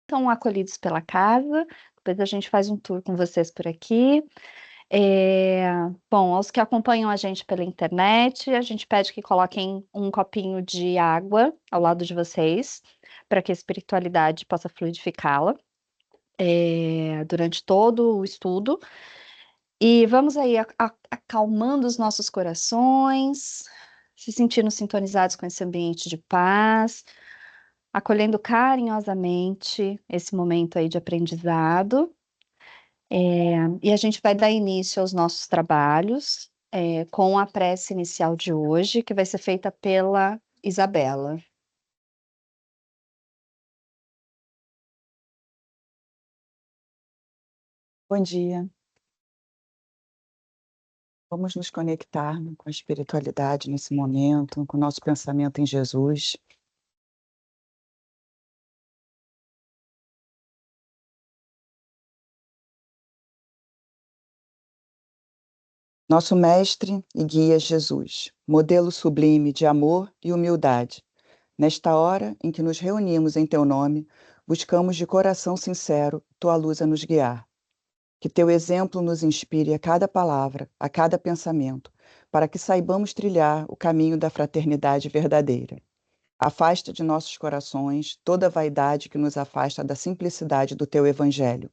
Estão acolhidos pela casa, depois a gente faz um tour com vocês por aqui. Bom, aos que acompanham a gente pela internet, a gente pede que coloquem um copinho de água ao lado de vocês, para que a espiritualidade possa fluidificá-la, durante todo o estudo. E vamos aí acalmando os nossos corações, se sentindo sintonizados com esse ambiente de paz, acolhendo carinhosamente esse momento aí de aprendizado. E a gente vai dar início aos nossos trabalhos, com a prece inicial de hoje, que vai ser feita pela Isabela. Bom dia. Vamos nos conectar com a espiritualidade nesse momento, com o nosso pensamento em Jesus. Nosso mestre e guia Jesus, modelo sublime de amor e humildade. Nesta hora em que nos reunimos em teu nome, buscamos de coração sincero tua luz a nos guiar. Que teu exemplo nos inspire a cada palavra, a cada pensamento, para que saibamos trilhar o caminho da fraternidade verdadeira. Afasta de nossos corações toda vaidade que nos afasta da simplicidade do teu evangelho.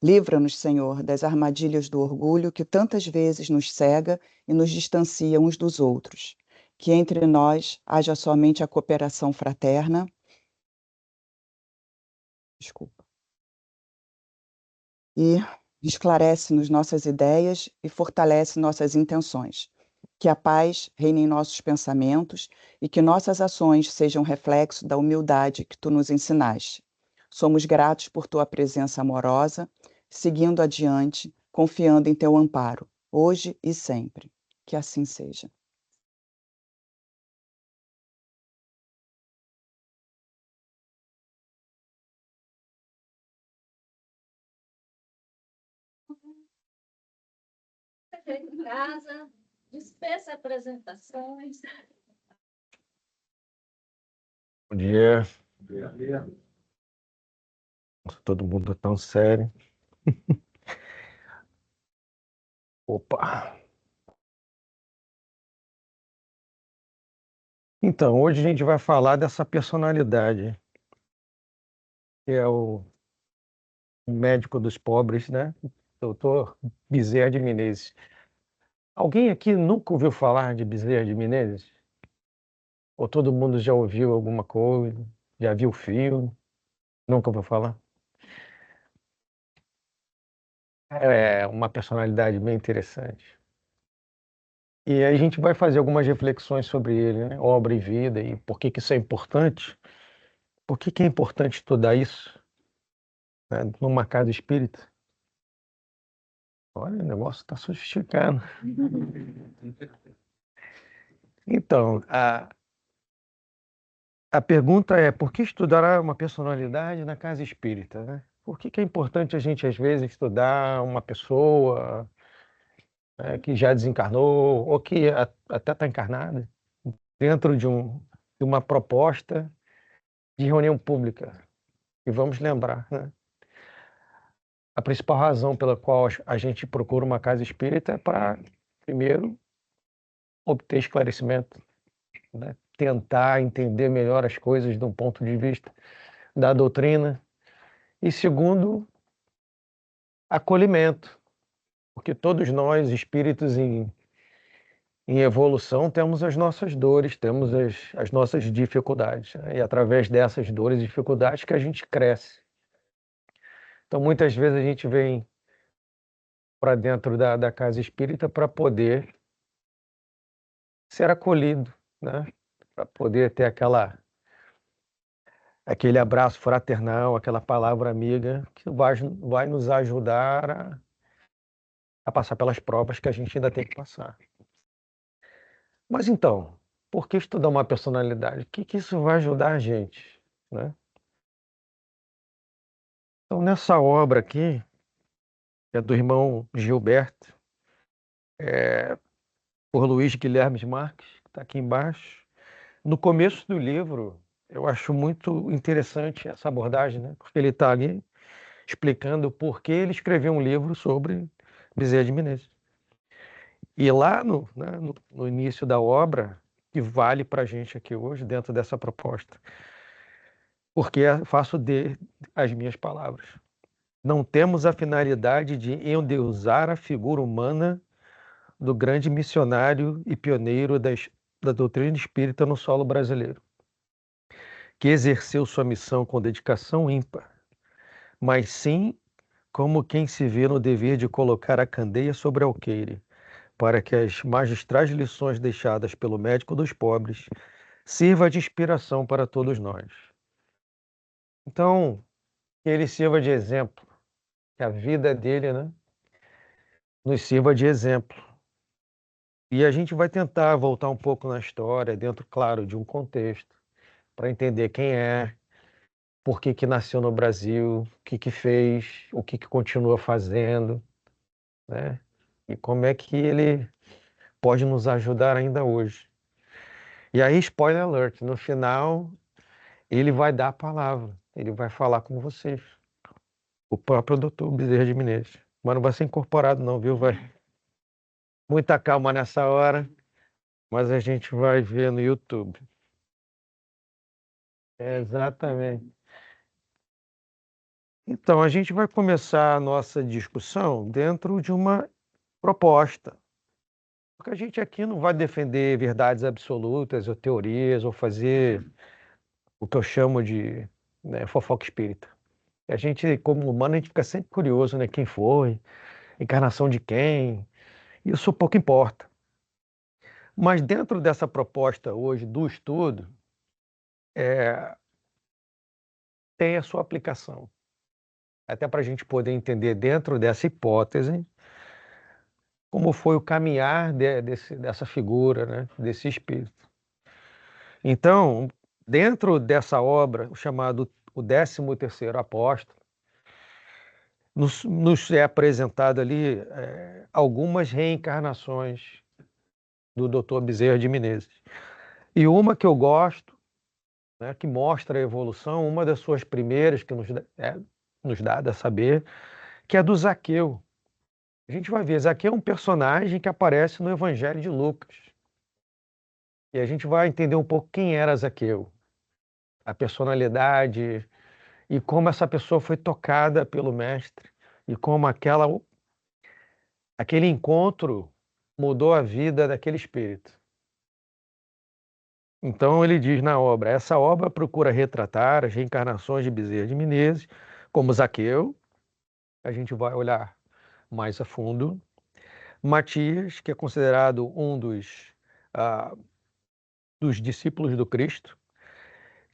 Livra-nos, Senhor, das armadilhas do orgulho que tantas vezes nos cega e nos distancia uns dos outros. Que entre nós haja somente a cooperação fraterna. Desculpa. E esclarece-nos nossas ideias e fortalece nossas intenções. Que a paz reine em nossos pensamentos e que nossas ações sejam reflexo da humildade que tu nos ensinaste. Somos gratos por tua presença amorosa, seguindo adiante, confiando em teu amparo, hoje e sempre. Que assim seja. Em casa, dispensa apresentações. Bom dia. Bom dia. Todo mundo tão sério. Opa! Então, hoje a gente vai falar dessa personalidade, que é o médico dos pobres, né? Doutor Bezerra de Menezes. Alguém aqui nunca ouviu falar de Bezerra de Menezes? Ou todo mundo já ouviu alguma coisa? Já viu o filme? Nunca ouviu falar? É uma personalidade bem interessante. E aí a gente vai fazer algumas reflexões sobre ele, né? Obra e vida, e por que que isso é importante. Por que que é importante estudar isso, né, numa casa espírita? Olha, o negócio está sofisticado. Então, a pergunta é, por que estudar uma personalidade na casa espírita, né? Por que que é importante a gente, às vezes, estudar uma pessoa, né, que já desencarnou ou que até está encarnada, dentro de uma proposta de reunião pública? E vamos lembrar, né? A principal razão pela qual a gente procura uma casa espírita é para, primeiro, obter esclarecimento, né? Tentar entender melhor as coisas de um ponto de vista da doutrina. E segundo, acolhimento, porque todos nós, espíritos em evolução, temos as nossas dores, temos as nossas dificuldades, né? E através dessas dores e dificuldades que a gente cresce. Então, muitas vezes a gente vem para dentro da casa espírita para poder ser acolhido, né? Para poder ter aquele abraço fraternal, aquela palavra amiga que vai nos ajudar a passar pelas provas que a gente ainda tem que passar. Mas então, por que estudar uma personalidade? O que que isso vai ajudar a gente, né? Então, nessa obra aqui, que é do irmão Gilberto, por Luiz Guilherme Marques, que está aqui embaixo, no começo do livro, eu acho muito interessante essa abordagem, né? Porque ele está ali explicando por que ele escreveu um livro sobre Bezerra de Menezes. E lá no início da obra, que vale para a gente aqui hoje, dentro dessa proposta, porque faço as minhas palavras. Não temos a finalidade de endeusar a figura humana do grande missionário e pioneiro da doutrina espírita no solo brasileiro, que exerceu sua missão com dedicação ímpar, mas sim como quem se vê no dever de colocar a candeia sobre o alqueire, para que as magistrais lições deixadas pelo médico dos pobres sirva de inspiração para todos nós. Então, que ele sirva de exemplo, que a vida dele, né, nos sirva de exemplo. E a gente vai tentar voltar um pouco na história, dentro, claro, de um contexto, para entender quem é, por que nasceu no Brasil, o que fez, o que continua fazendo, né? E como é que ele pode nos ajudar ainda hoje. E aí, spoiler alert, no final, ele vai dar a palavra, ele vai falar com vocês. O próprio doutor Bezerra de Menezes. Mas não vai ser incorporado não, viu? Vai muita calma nessa hora, mas a gente vai ver no YouTube. Exatamente. Então, a gente vai começar a nossa discussão dentro de uma proposta. Porque a gente aqui não vai defender verdades absolutas ou teorias ou fazer o que eu chamo de, né, fofoca espírita. A gente, como humano, a gente fica sempre curioso, né? Quem foi, encarnação de quem, isso pouco importa. Mas dentro dessa proposta hoje do estudo, tem a sua aplicação. Até para a gente poder entender dentro dessa hipótese como foi o caminhar dessa figura, né? Desse espírito. Então, dentro dessa obra, chamado o 13º Apóstolo, nos é apresentado ali algumas reencarnações do Dr. Bezerra de Menezes. E uma que eu gosto, né, que mostra a evolução, uma das suas primeiras que nos dá a saber, que é do Zaqueu. A gente vai ver, Zaqueu é um personagem que aparece no Evangelho de Lucas. E a gente vai entender um pouco quem era Zaqueu, a personalidade e como essa pessoa foi tocada pelo mestre e como aquele encontro mudou a vida daquele espírito. Então ele diz na obra, essa obra procura retratar as reencarnações de Bezerra de Menezes, como Zaqueu, a gente vai olhar mais a fundo, Matias, que é considerado um dos discípulos do Cristo,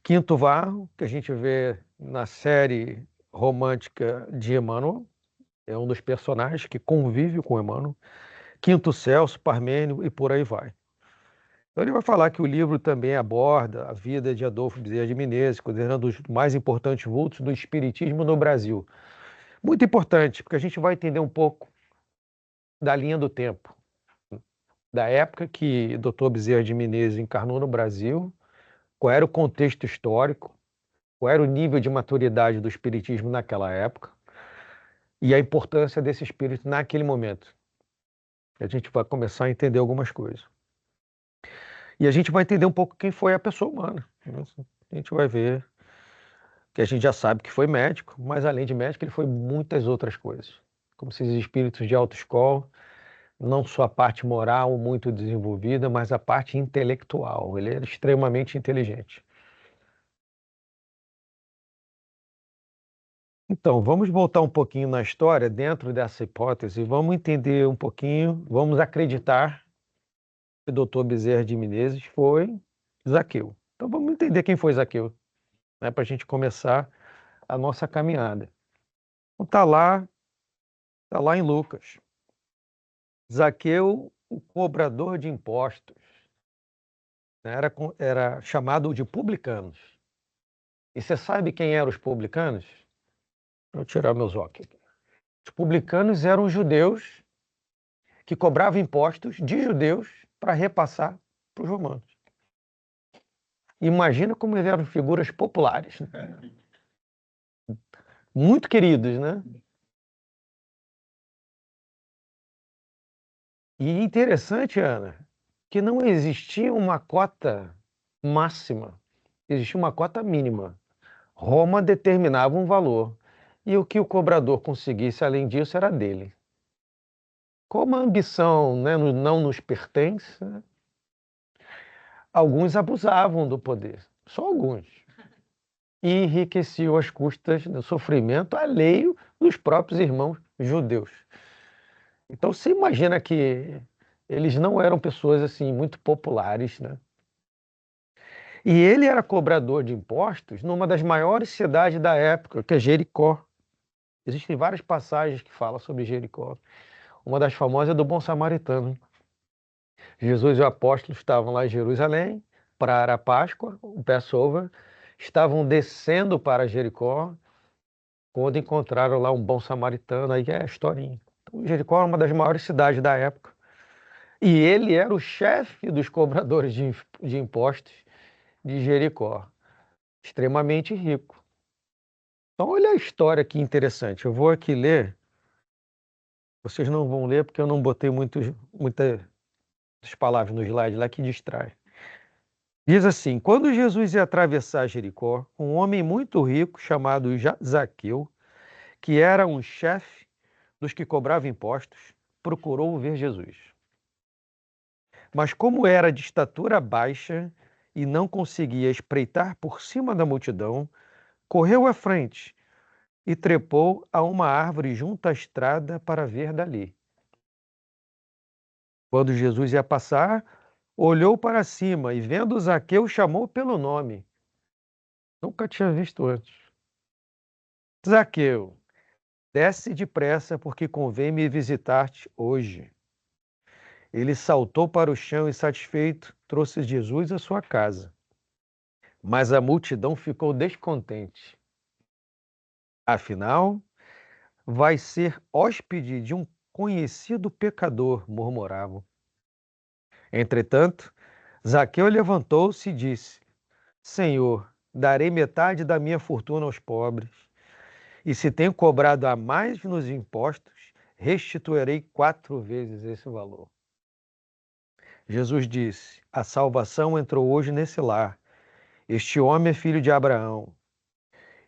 Quinto Varro, que a gente vê na série romântica de Emmanuel, é um dos personagens que convive com Emmanuel, Quinto Celso, Parmênio e por aí vai. Então ele vai falar que o livro também aborda a vida de Adolfo Bezerra de Menezes, considerando os mais importantes vultos do espiritismo no Brasil. Muito importante, porque a gente vai entender um pouco da linha do tempo, da época que Dr. Bezerra de Menezes encarnou no Brasil, qual era o contexto histórico, qual era o nível de maturidade do espiritismo naquela época e a importância desse espírito naquele momento. A gente vai começar a entender algumas coisas. E a gente vai entender um pouco quem foi a pessoa humana. A gente vai ver que a gente já sabe que foi médico, mas além de médico, ele foi muitas outras coisas. Como esses espíritos de autoescola, não só a parte moral muito desenvolvida, mas a parte intelectual. Ele era extremamente inteligente. Então, vamos voltar um pouquinho na história dentro dessa hipótese, vamos entender um pouquinho, vamos acreditar que o doutor Bezerra de Menezes foi Zaqueu. Então, vamos entender quem foi Zaqueu, né, para a gente começar a nossa caminhada. Então, tá lá em Lucas. Zaqueu, o cobrador de impostos, né, era chamado de publicanos. E você sabe quem eram os publicanos? Vou tirar meus óculos aqui. Os publicanos eram judeus que cobravam impostos de judeus para repassar para os romanos. Imagina como eles eram figuras populares, né? Muito queridos, né? E interessante, Ana, que não existia uma cota máxima, existia uma cota mínima. Roma determinava um valor, e o que o cobrador conseguisse além disso era dele. Como a ambição, né, não nos pertence, né, alguns abusavam do poder, só alguns, e enriqueciam às custas do sofrimento alheio dos próprios irmãos judeus. Então você imagina que eles não eram pessoas assim muito populares, né? E ele era cobrador de impostos numa das maiores cidades da época, que é Jericó. Existem várias passagens que falam sobre Jericó. Uma das famosas é do Bom Samaritano. Jesus e o apóstolo estavam lá em Jerusalém para a Páscoa, o Passover, estavam descendo para Jericó, quando encontraram lá um bom samaritano, aí é a historinha. Então, Jericó é uma das maiores cidades da época. E ele era o chefe dos cobradores de impostos de Jericó, extremamente rico. Então, olha a história que interessante. Eu vou aqui ler, vocês não vão ler porque eu não botei muitas palavras no slide lá que distrai. Diz assim: quando Jesus ia atravessar Jericó, um homem muito rico chamado Zaqueu, que era um chefe dos que cobravam impostos, procurou ver Jesus. Mas como era de estatura baixa e não conseguia espreitar por cima da multidão, correu à frente e trepou a uma árvore junto à estrada para ver dali. Quando Jesus ia passar, olhou para cima e, vendo Zaqueu, chamou pelo nome. Nunca tinha visto antes. Zaqueu, desce depressa, porque convém me visitar-te hoje. Ele saltou para o chão e, satisfeito, trouxe Jesus à sua casa. Mas a multidão ficou descontente. Afinal, vai ser hóspede de um conhecido pecador, murmuravam. Entretanto, Zaqueu levantou-se e disse: Senhor, darei metade da minha fortuna aos pobres, e se tenho cobrado a mais nos impostos, restituirei 4 vezes esse valor. Jesus disse: a salvação entrou hoje nesse lar. Este homem é filho de Abraão.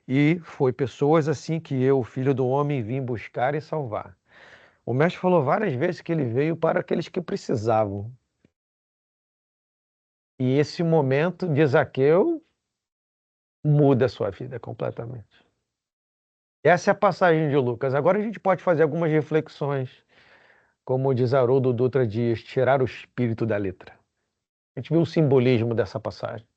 E foi pessoas assim que eu, filho do homem, vim buscar e salvar. O mestre falou várias vezes que ele veio para aqueles que precisavam. E esse momento de Zaqueu muda a sua vida completamente. Essa é a passagem de Lucas. Agora a gente pode fazer algumas reflexões, como diz Haroldo Dutra Dias, tirar o espírito da letra. A gente viu o simbolismo dessa passagem.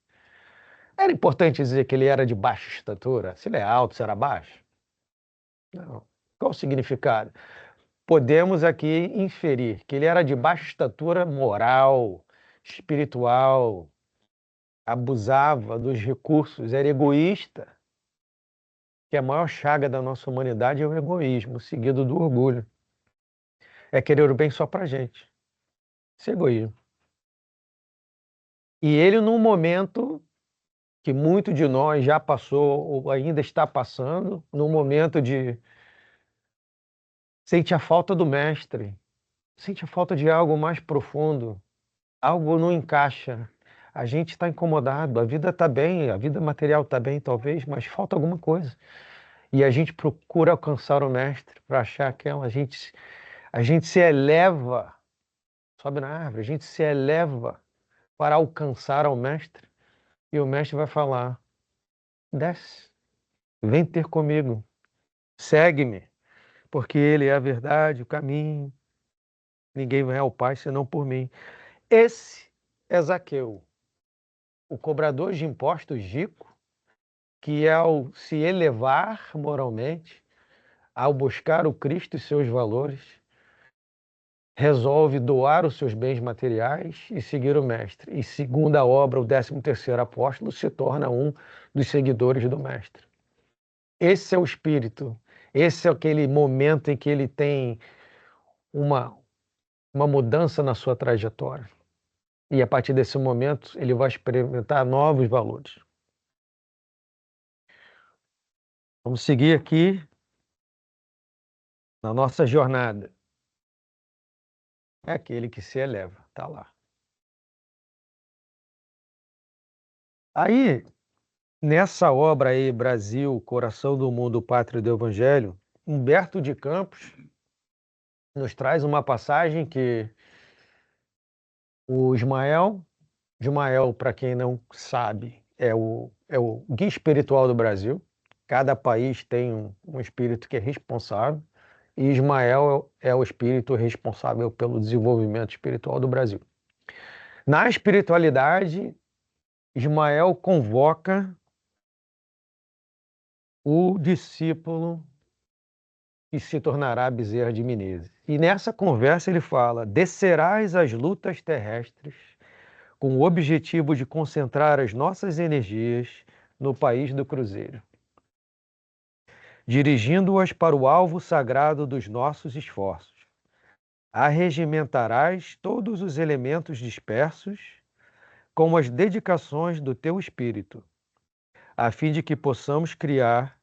Era importante dizer que ele era de baixa estatura? Se ele é alto, será baixo? Não. Qual o significado? Podemos aqui inferir que ele era de baixa estatura moral, espiritual, abusava dos recursos, era egoísta. Que a maior chaga da nossa humanidade é o egoísmo, seguido do orgulho. É querer o bem só pra gente. Isso é egoísmo. E ele, num momento que muito de nós já passou ou ainda está passando, num momento de sente a falta do mestre, sente a falta de algo mais profundo, algo não encaixa. A gente está incomodado, a vida está bem, a vida material está bem talvez, mas falta alguma coisa. E a gente procura alcançar o mestre para achar aquela, a gente se eleva, sobe na árvore, a gente se eleva para alcançar ao mestre, e o mestre vai falar: desce, vem ter comigo, segue-me, porque ele é a verdade, o caminho, ninguém vai ao Pai senão por mim. Esse é Zaqueu, o cobrador de impostos rico, que ao se elevar moralmente, ao buscar o Cristo e seus valores, resolve doar os seus bens materiais e seguir o mestre. E segundo a obra, o 13º apóstolo se torna um dos seguidores do mestre. Esse é o espírito, esse é aquele momento em que ele tem uma mudança na sua trajetória. E a partir desse momento, ele vai experimentar novos valores. Vamos seguir aqui na nossa jornada. É aquele que se eleva, está lá. Aí, nessa obra aí, Brasil, Coração do Mundo, Pátria do Evangelho, Humberto de Campos nos traz uma passagem que o Ismael, para quem não sabe, é o guia espiritual do Brasil. Cada país tem um espírito que é responsável, e Ismael é o espírito responsável pelo desenvolvimento espiritual do Brasil. Na espiritualidade, Ismael convoca o discípulo que se tornará Bezerra de Menezes. E nessa conversa ele fala: descerás as lutas terrestres com o objetivo de concentrar as nossas energias no país do Cruzeiro, dirigindo-as para o alvo sagrado dos nossos esforços. Arregimentarás todos os elementos dispersos com as dedicações do teu espírito, a fim de que possamos criar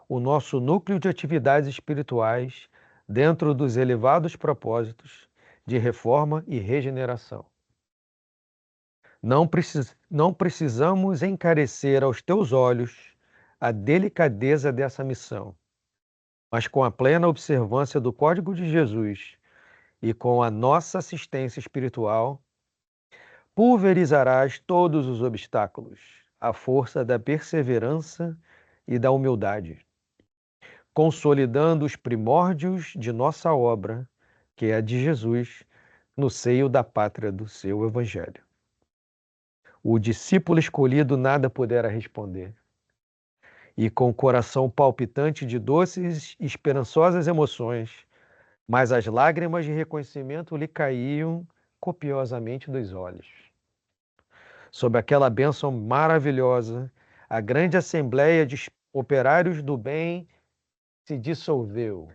o nosso núcleo de atividades espirituais dentro dos elevados propósitos de reforma e regeneração. Não precisamos encarecer aos teus olhos a delicadeza dessa missão, mas com a plena observância do Código de Jesus e com a nossa assistência espiritual, pulverizarás todos os obstáculos, à força da perseverança e da humildade, consolidando os primórdios de nossa obra, que é a de Jesus, no seio da pátria do seu Evangelho. O discípulo escolhido nada pudera responder, e com o coração palpitante de doces e esperançosas emoções, mas as lágrimas de reconhecimento lhe caíam copiosamente dos olhos. Sob aquela bênção maravilhosa, a grande assembleia de operários do bem se dissolveu.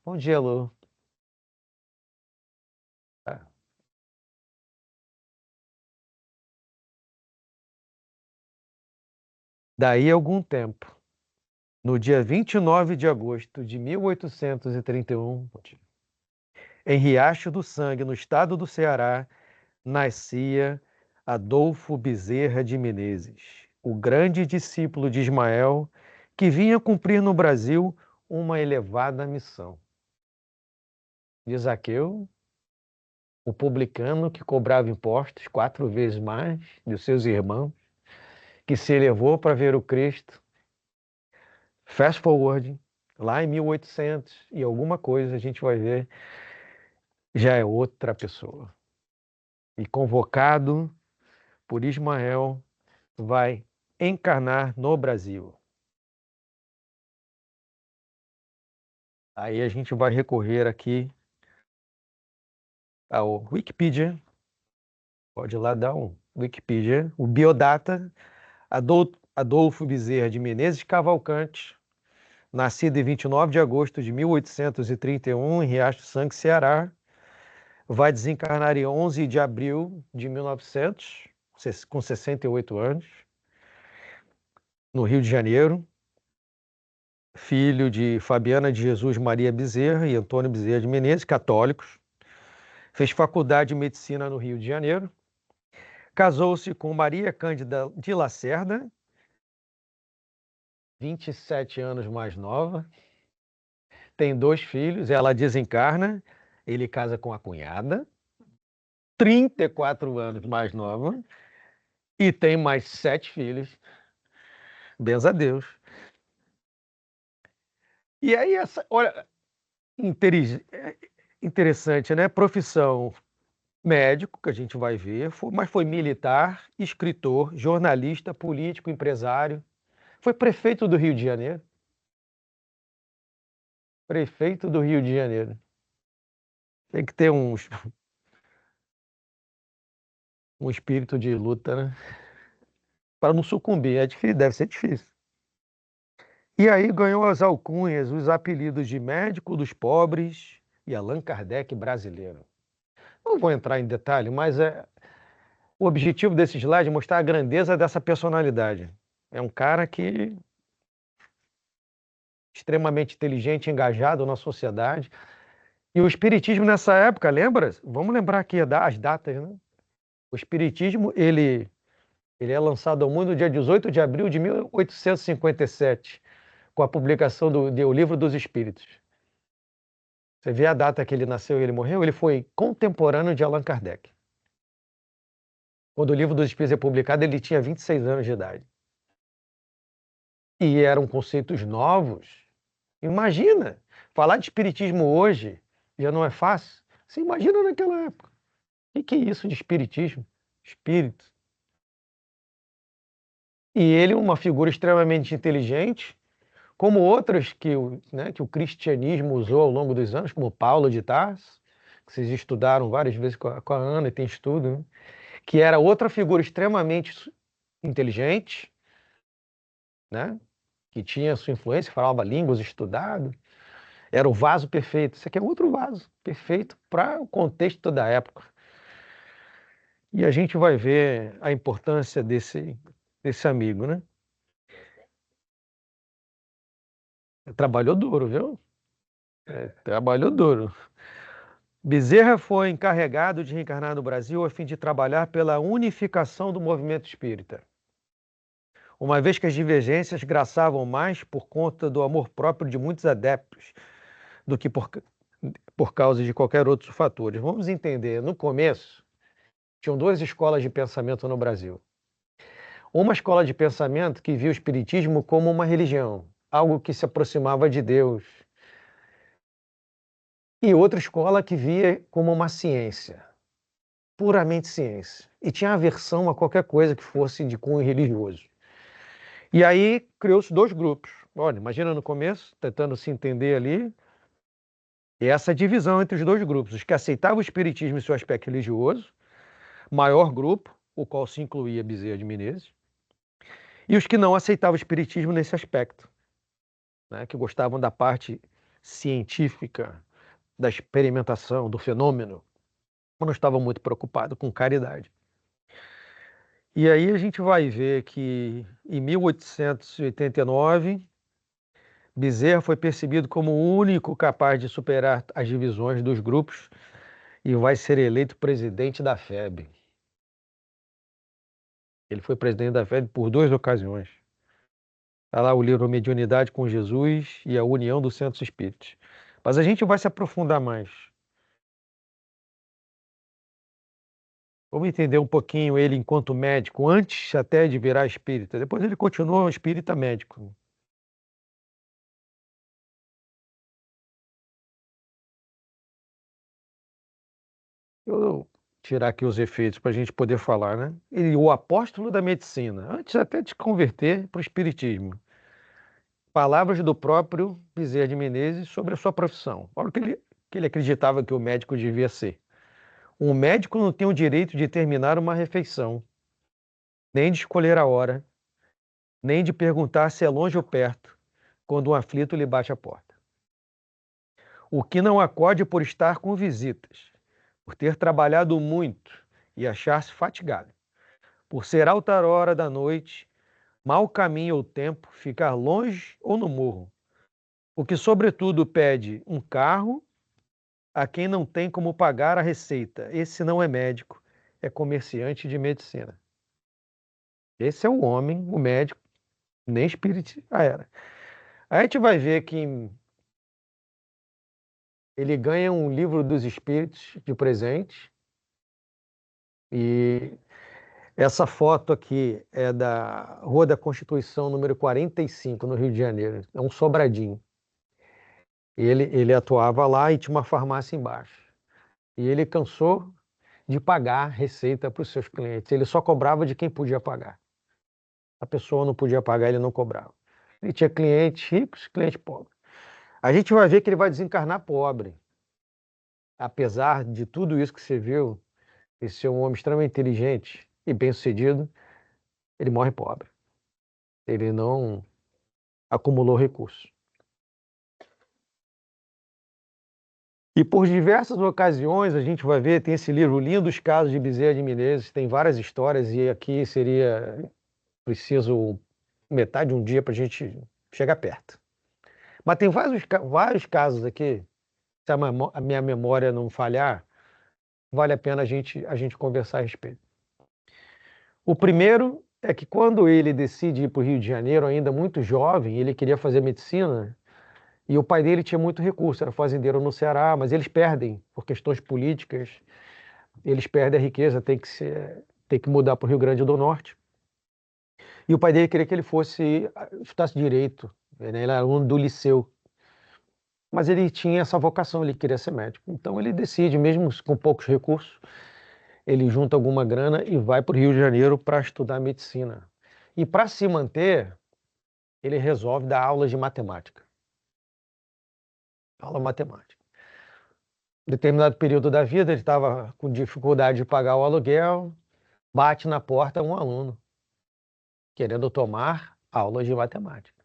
Bom dia, Lu. Daí a algum tempo, no dia 29 de agosto de 1831, em Riacho do Sangue, no estado do Ceará, nascia Adolfo Bezerra de Menezes, o grande discípulo de Ismael, que vinha cumprir no Brasil uma elevada missão. De Zaqueu, o publicano que cobrava impostos 4 vezes mais dos seus irmãos, que se elevou para ver o Cristo. Fast forward, lá em 1800 e alguma coisa, a gente vai ver, já é outra pessoa. E convocado por Ismael, vai encarnar no Brasil. Aí a gente vai recorrer aqui ao Wikipedia. Pode ir lá dar um Wikipedia. O Biodata, Adolfo Bezerra de Menezes Cavalcante, nascido em 29 de agosto de 1831, em Riacho do Sangue, Ceará. Vai desencarnar em 11 de abril de 1900, com 68 anos, no Rio de Janeiro. Filho de Fabiana de Jesus Maria Bezerra e Antônio Bezerra de Menezes, católicos. Fez faculdade de medicina no Rio de Janeiro. Casou-se com Maria Cândida de Lacerda, 27 anos mais nova. Tem 2 filhos, ela desencarna, ele casa com a cunhada, 34 anos mais nova, e tem mais 7 filhos. Benza a Deus. E aí, olha, interessante, né? Profissão médico, que a gente vai ver, mas foi militar, escritor, jornalista, político, empresário. Foi prefeito do Rio de Janeiro. Prefeito do Rio de Janeiro. Tem que ter um espírito de luta, né? Para não sucumbir. É difícil, deve ser difícil. E aí ganhou as alcunhas, os apelidos de médico dos pobres e Allan Kardec brasileiro. Não vou entrar em detalhe, mas O objetivo desse slide é mostrar a grandeza dessa personalidade. É um cara que extremamente inteligente, engajado na sociedade. E o espiritismo nessa época, lembra? Vamos lembrar aqui as datas, né? O espiritismo, ele é lançado ao mundo no dia 18 de abril de 1857, com a publicação do Livro dos Espíritos. Você vê a data que ele nasceu e ele morreu, ele foi contemporâneo de Allan Kardec. Quando o Livro dos Espíritos é publicado, ele tinha 26 anos de idade. E eram conceitos novos. Imagina, falar de espiritismo hoje já não é fácil. Você imagina naquela época. O que é isso de espiritismo? Espírito. E ele, uma figura extremamente inteligente, como outras que o cristianismo usou ao longo dos anos, como Paulo de Tarso, que vocês estudaram várias vezes com a Ana e tem estudo, né? Que era outra figura extremamente inteligente, né? Que tinha sua influência, falava línguas, estudado, era o vaso perfeito. Isso aqui é outro vaso perfeito para o contexto da época. E a gente vai ver a importância desse amigo, né? Trabalhou duro, viu? Trabalhou duro. Bezerra foi encarregado de reencarnar no Brasil a fim de trabalhar pela unificação do movimento espírita, uma vez que as divergências graçavam mais por conta do amor próprio de muitos adeptos do que por causa de qualquer outro fator. Vamos entender, no começo, tinham duas escolas de pensamento no Brasil. Uma escola de pensamento que via o espiritismo como uma religião, algo que se aproximava de Deus, e outra escola que via como uma ciência, puramente ciência, e tinha aversão a qualquer coisa que fosse de cunho religioso. E aí criou-se dois grupos. Olha, imagina no começo, tentando se entender ali, e essa divisão entre os dois grupos, os que aceitavam o espiritismo em seu aspecto religioso, maior grupo, o qual se incluía Bezerra de Menezes, e os que não aceitavam o espiritismo nesse aspecto, né, que gostavam da parte científica, da experimentação, do fenômeno, mas não estavam muito preocupados com caridade. E aí a gente vai ver que em 1889, Bezerra foi percebido como o único capaz de superar as divisões dos grupos e vai ser eleito presidente da FEB. Ele foi presidente da FEB por duas ocasiões. Está lá o livro Mediunidade com Jesus e a União dos Centros Espíritos. Mas a gente vai se aprofundar mais. Vamos entender um pouquinho ele enquanto médico, antes até de virar espírita. Depois ele continuou espírita médico. Eu vou tirar aqui os efeitos para a gente poder falar, né? Ele, o apóstolo da medicina, antes até de se converter para o espiritismo. Palavras do próprio Bezerra de Menezes sobre a sua profissão. Olha o que ele acreditava que o médico devia ser. Um médico não tem o direito de terminar uma refeição, nem de escolher a hora, nem de perguntar se é longe ou perto, quando um aflito lhe bate à porta. O que não acode por estar com visitas, por ter trabalhado muito e achar-se fatigado, por ser alta hora da noite, mau caminho ou tempo, ficar longe ou no morro. O que, sobretudo, pede um carro a quem não tem como pagar a receita. Esse não é médico, é comerciante de medicina. Esse é o homem, o médico, nem espírito era. Aí a gente vai ver que ele ganha um livro dos espíritos de presente. E essa foto aqui é da Rua da Constituição, número 45, no Rio de Janeiro. É um sobradinho. Ele atuava lá e tinha uma farmácia embaixo. E ele cansou de pagar receita para os seus clientes. Ele só cobrava de quem podia pagar. A pessoa não podia pagar, ele não cobrava. Ele tinha clientes ricos, clientes pobres. A gente vai ver que ele vai desencarnar pobre. Apesar de tudo isso que você viu, esse ser um homem extremamente inteligente e bem-sucedido, ele morre pobre. Ele não acumulou recursos. E por diversas ocasiões a gente vai ver, tem esse livro Lindos Casos de Bezerra de Menezes, tem várias histórias e aqui seria preciso metade de um dia para a gente chegar perto. Mas tem vários casos aqui, se a minha memória não falhar, vale a pena a gente conversar a respeito. O primeiro é que quando ele decide ir para o Rio de Janeiro, ainda muito jovem, ele queria fazer medicina, e o pai dele tinha muito recurso, era fazendeiro no Ceará, mas eles perdem, por questões políticas, eles perdem a riqueza, tem que mudar para o Rio Grande do Norte. E o pai dele queria que ele estudasse direito, né? Ele era aluno do liceu. Mas ele tinha essa vocação, ele queria ser médico. Então ele decide, mesmo com poucos recursos, ele junta alguma grana e vai para o Rio de Janeiro para estudar medicina. E para se manter, ele resolve dar aulas de matemática. Aula matemática. Em determinado período da vida, ele estava com dificuldade de pagar o aluguel, bate na porta um aluno, querendo tomar aulas de matemática.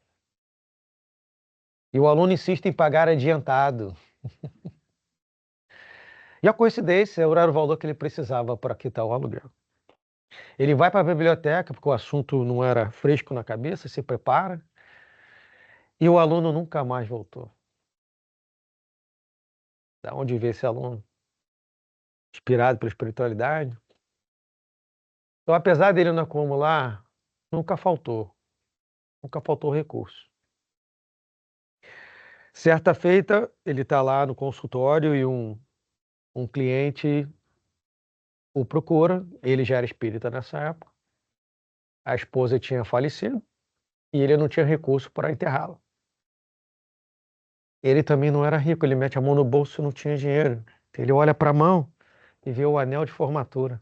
E o aluno insiste em pagar adiantado. E a coincidência era o valor que ele precisava para quitar o aluguel. Ele vai para a biblioteca, porque o assunto não era fresco na cabeça, se prepara, e o aluno nunca mais voltou. Da onde veio esse aluno? Inspirado pela espiritualidade. Então, apesar dele não acumular, nunca faltou recurso. Certa feita, ele está lá no consultório e um cliente o procura, ele já era espírita nessa época, a esposa tinha falecido e ele não tinha recurso para enterrá-la. Ele também não era rico, ele mete a mão no bolso e não tinha dinheiro. Ele olha para a mão e vê o anel de formatura.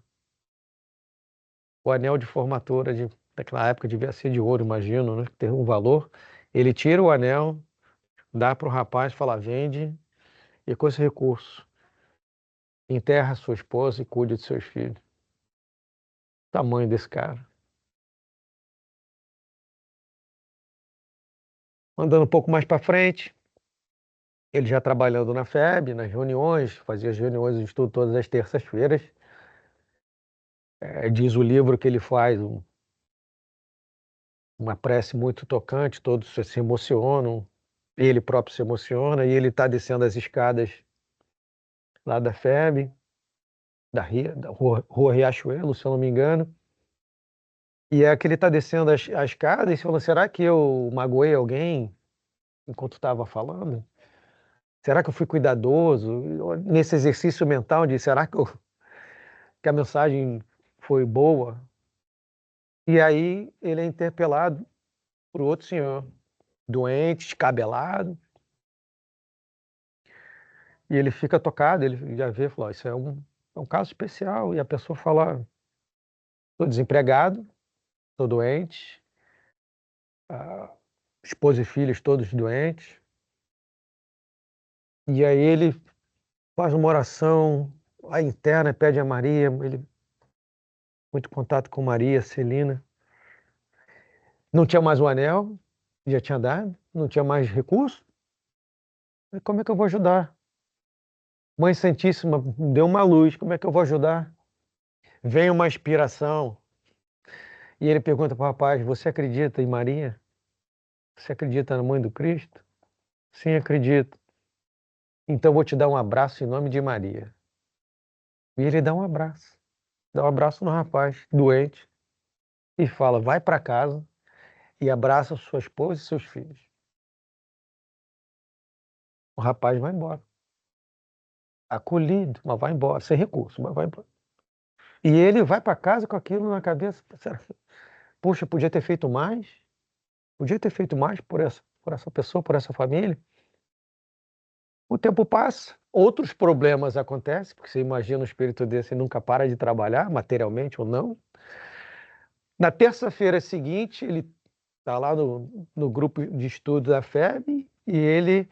O anel de formatura daquela época devia ser de ouro, imagino, né? Ter um valor. Ele tira o anel, dá para o rapaz, fala, vende, e com esse recurso, enterra sua esposa e cuide de seus filhos. O tamanho desse cara. Andando um pouco mais para frente, ele já trabalhando na FEB, nas reuniões, fazia as reuniões de estudo todas as terças-feiras. Diz o livro que ele faz uma prece muito tocante, todos se emocionam, ele próprio se emociona, e ele está descendo as escadas lá da FEB, da Rua Riachuelo, se eu não me engano, e é que ele está descendo a escada e falando, será que eu magoei alguém enquanto estava falando? Será que eu fui cuidadoso? Nesse exercício mental de será que a mensagem foi boa? E aí ele é interpelado por outro senhor, doente, descabelado, e ele fica tocado, ele já vê, falou, isso é um caso especial, e a pessoa fala, estou desempregado, estou doente, esposa e filhos todos doentes, e aí ele faz uma oração a interna, pede a Maria, ele muito contato com Maria, Celina, não tinha mais o anel, já tinha dado, não tinha mais recurso, e como é que eu vou ajudar? Mãe Santíssima, deu uma luz, como é que eu vou ajudar? Vem uma inspiração, e ele pergunta para o rapaz, você acredita em Maria? Você acredita na mãe do Cristo? Sim, acredito. Então vou te dar um abraço em nome de Maria. E ele dá um abraço no rapaz doente e fala, vai para casa e abraça sua esposa e seus filhos. O rapaz vai embora. Acolhido, mas vai embora, sem recurso, mas vai embora. E ele vai para casa com aquilo na cabeça. Puxa, podia ter feito mais? Podia ter feito mais por essa pessoa, por essa família? O tempo passa, outros problemas acontecem, porque você imagina um espírito desse e nunca para de trabalhar, materialmente ou não. Na terça-feira seguinte, ele está lá no grupo de estudo da FEB e ele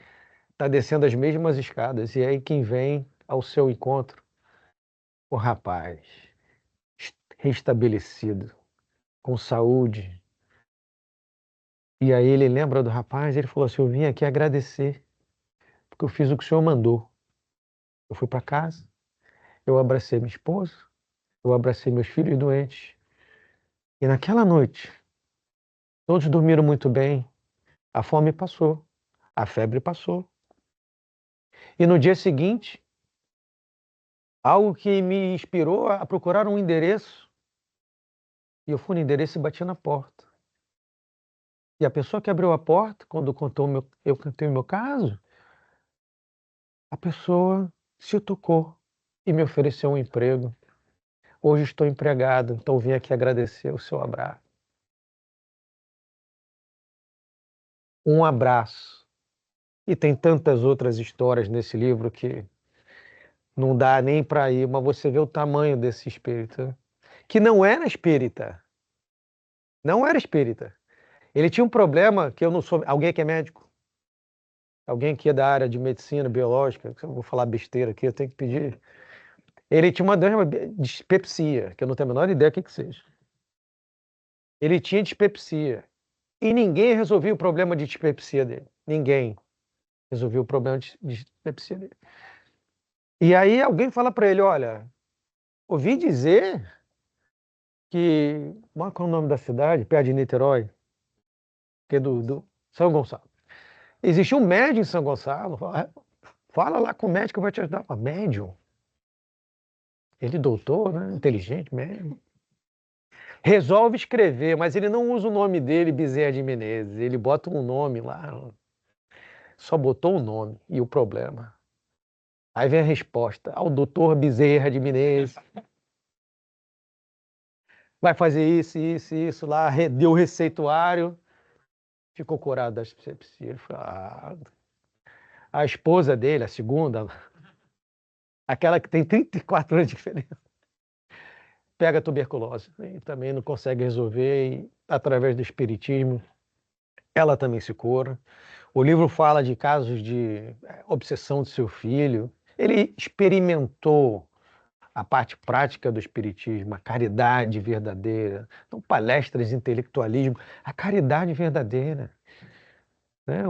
está descendo as mesmas escadas. E aí quem vem ao seu encontro? O rapaz, restabelecido, com saúde. E aí ele lembra do rapaz, ele falou assim, eu vim aqui agradecer, porque eu fiz o que o senhor mandou. Eu fui para casa, eu abracei minha esposa, eu abracei meus filhos doentes. E naquela noite, todos dormiram muito bem, a fome passou, a febre passou. E no dia seguinte, algo que me inspirou a procurar um endereço, e eu fui no endereço e bati na porta. E a pessoa que abriu a porta, quando eu contei o meu caso, a pessoa se tocou e me ofereceu um emprego. Hoje estou empregado, então vim aqui agradecer o seu abraço. Um abraço. E tem tantas outras histórias nesse livro que não dá nem para ir, mas você vê o tamanho desse espírita, que não era espírita. Não era espírita. Ele tinha um problema que eu não sou. Alguém que é médico? Alguém que é da área de medicina biológica? Eu vou falar besteira aqui, eu tenho que pedir. Ele tinha uma doença de dispepsia, que eu não tenho a menor ideia do que seja. Ele tinha dispepsia. E ninguém resolvia o problema de dispepsia dele. Ninguém resolveu o problema de dispepsia dele. E aí alguém fala para ele, olha, ouvi dizer que... Qual é o nome da cidade? Perto de Niterói. Que é do São Gonçalo. Existe um médium em São Gonçalo. Fala lá com o médico que vai te ajudar. Médium? Ele doutor, né? Inteligente, médium. Resolve escrever, mas ele não usa o nome dele, Bezerra de Menezes. Ele bota um nome lá. Só botou o nome e o problema. Aí vem a resposta. Ao doutor Bezerra de Menezes. Vai fazer isso lá. Deu o receituário. Ficou curado da dispepsia. Ele falou, a esposa dele, a segunda, aquela que tem 34 anos de diferença, pega tuberculose e também não consegue resolver. E, através do espiritismo, ela também se cura. O livro fala de casos de obsessão de seu filho. Ele experimentou a parte prática do espiritismo, a caridade verdadeira, não palestras de intelectualismo, a caridade verdadeira. Né? É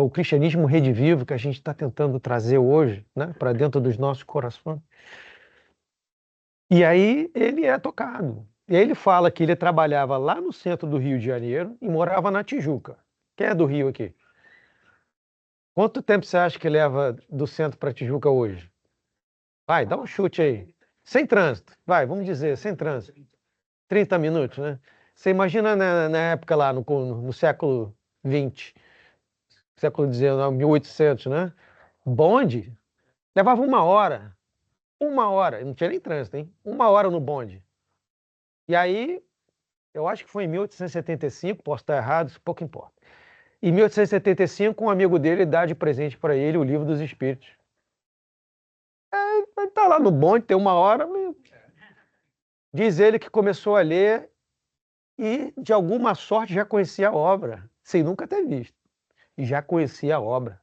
o cristianismo redivivo que a gente está tentando trazer hoje, né, para dentro dos nossos corações. E aí ele é tocado. E aí ele fala que ele trabalhava lá no centro do Rio de Janeiro e morava na Tijuca. Quem é do Rio aqui? Quanto tempo você acha que leva do centro para Tijuca hoje? Vai, dá um chute aí. Sem trânsito. Vai, vamos dizer, sem trânsito. 30 minutos, né? Você imagina na época lá, no século XX, século XIX, 1800, né? Bonde levava 1 hora. 1 hora. Não tinha nem trânsito, hein? 1 hora no bonde. E aí, eu acho que foi em 1875, posso estar errado, isso pouco importa. Em 1875, um amigo dele dá de presente para ele o Livro dos Espíritos. Ele tá lá no bonde, tem 1 hora. Diz ele que começou a ler e, de alguma sorte, já conhecia a obra, sem nunca ter visto. E já conhecia a obra.